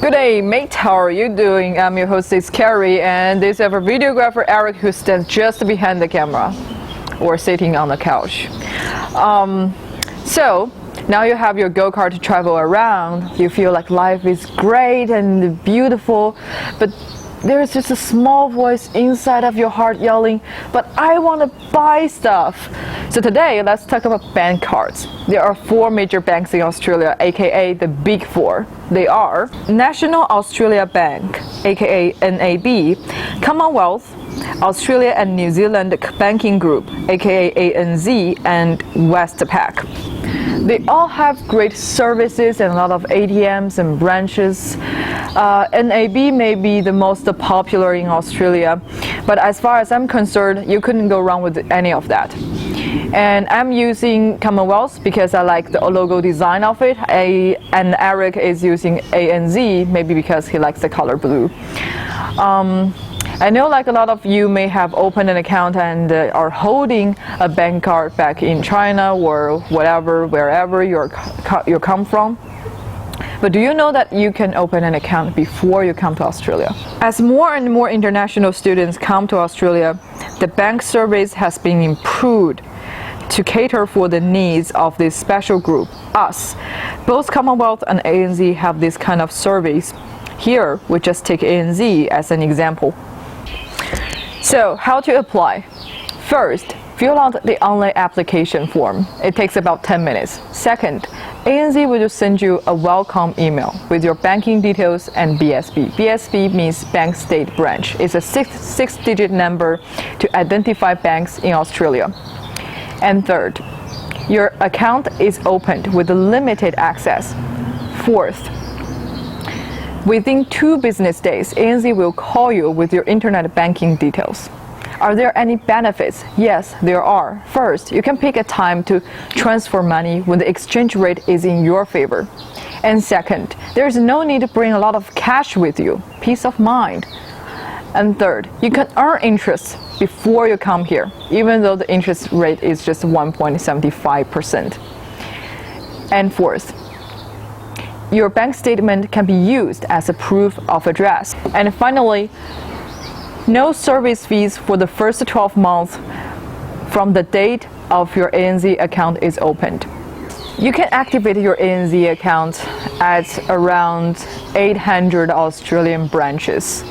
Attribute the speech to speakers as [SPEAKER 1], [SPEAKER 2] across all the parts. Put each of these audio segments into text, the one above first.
[SPEAKER 1] Good day, mate. How are you doing? I'm your hostess, Carrie, and this is our videographer, Eric, who stands just behind the camera or sitting on the couch. So now you have your go-kart to travel around. You feel like life is great and beautiful, but there's just a small voice inside of your heart yelling, but I want to buy stuff. So today, let's talk about bank cards. There are 4 major banks in Australia, aka the Big Four. They are National Australia Bank, aka NAB, Commonwealth, Australia and New Zealand Banking Group, aka ANZ, and Westpac. They all have great services and a lot of ATMs and branches. NAB may be the most popular in Australia, but as far as I'm concerned, you couldn't go wrong with any of that. And I'm using Commonwealth because I like the logo design of it, and Eric is using ANZ, maybe because he likes the color blue. I know like a lot of you may have opened an account and are holding a bank card back in China or whatever, wherever you come from. But do you know that you can open an account before you come to Australia? As more and more international students come to Australia, the bank service has been improved to cater for the needs of this special group, us. Both Commonwealth and ANZ have this kind of service. Here, we just take ANZ as an example. So, how to apply? First, fill out the online application form. It takes about 10 minutes. Second, ANZ will just send you a welcome email with your banking details and BSB. BSB means Bank State Branch. It's a six-digit number to identify banks in Australia. And third, your account is opened with limited access. Fourth, within 2 business days, ANZ will call you with your internet banking details. Are there any benefits? Yes, there are. First, you can pick a time to transfer money when the exchange rate is in your favor. And second, there's no need to bring a lot of cash with you. Peace of mind. And third, you can earn interest before you come here, even though the interest rate is just 1.75%. And fourth, your bank statement can be used as a proof of address. And finally, no service fees for the first 12 months from the date of your ANZ account is opened. You can activate your ANZ account at around 800 Australian branches.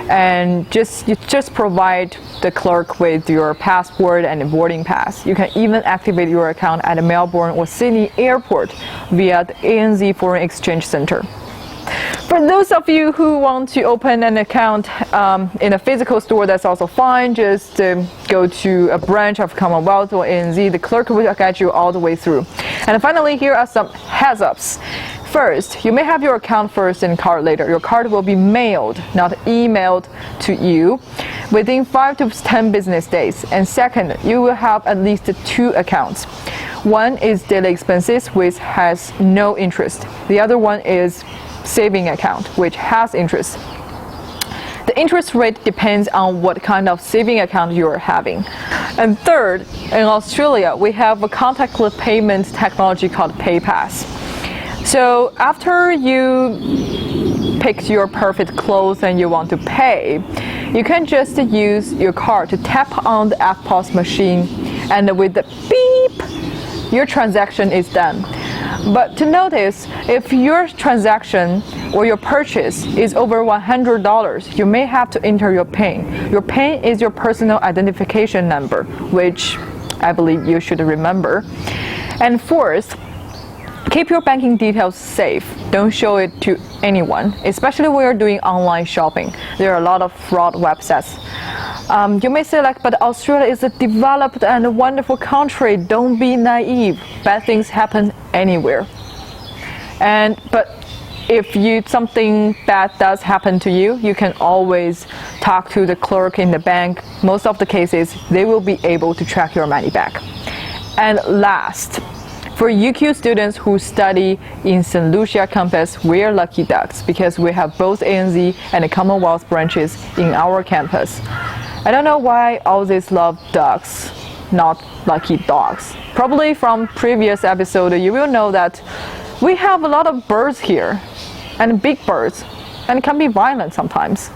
[SPEAKER 1] And you just provide the clerk with your passport and boarding pass. You can even activate your account at Melbourne or Sydney Airport via the ANZ Foreign Exchange Centre. For those of you who want to open an account in a physical store, that's also fine. Just go to a branch of Commonwealth or ANZ. The clerk will guide you all the way through. And finally, here are some heads-ups. First, you may have your account first and card later. Your card will be mailed, not emailed to you within 5 to 10 business days. And second, you will have at least 2 accounts. One is daily expenses, which has no interest. The other one is saving account, which has interest. The interest rate depends on what kind of saving account you're having. And third, in Australia, we have a contactless payment technology called PayPass. So after you pick your perfect clothes and you want to pay, you can just use your card to tap on the EFTPOS machine, and with the beep, your transaction is done. But to notice, if your transaction or your purchase is over $100, you may have to enter your PIN. Your PIN is your personal identification number, which I believe you should remember. And fourth, keep your banking details safe. Don't show it to anyone, especially when you're doing online shopping. There are a lot of fraud websites. You may say like, but Australia is a developed and wonderful country. Don't be naive. Bad things happen anywhere. But if something bad does happen to you, you can always talk to the clerk in the bank. Most of the cases, they will be able to track your money back. And last, for UQ students who study in St. Lucia campus, we're lucky ducks because we have both ANZ and the Commonwealth branches in our campus. I don't know why all these love ducks, not lucky dogs. Probably from previous episode, you will know that we have a lot of birds here, and big birds. and it can be violent sometimes.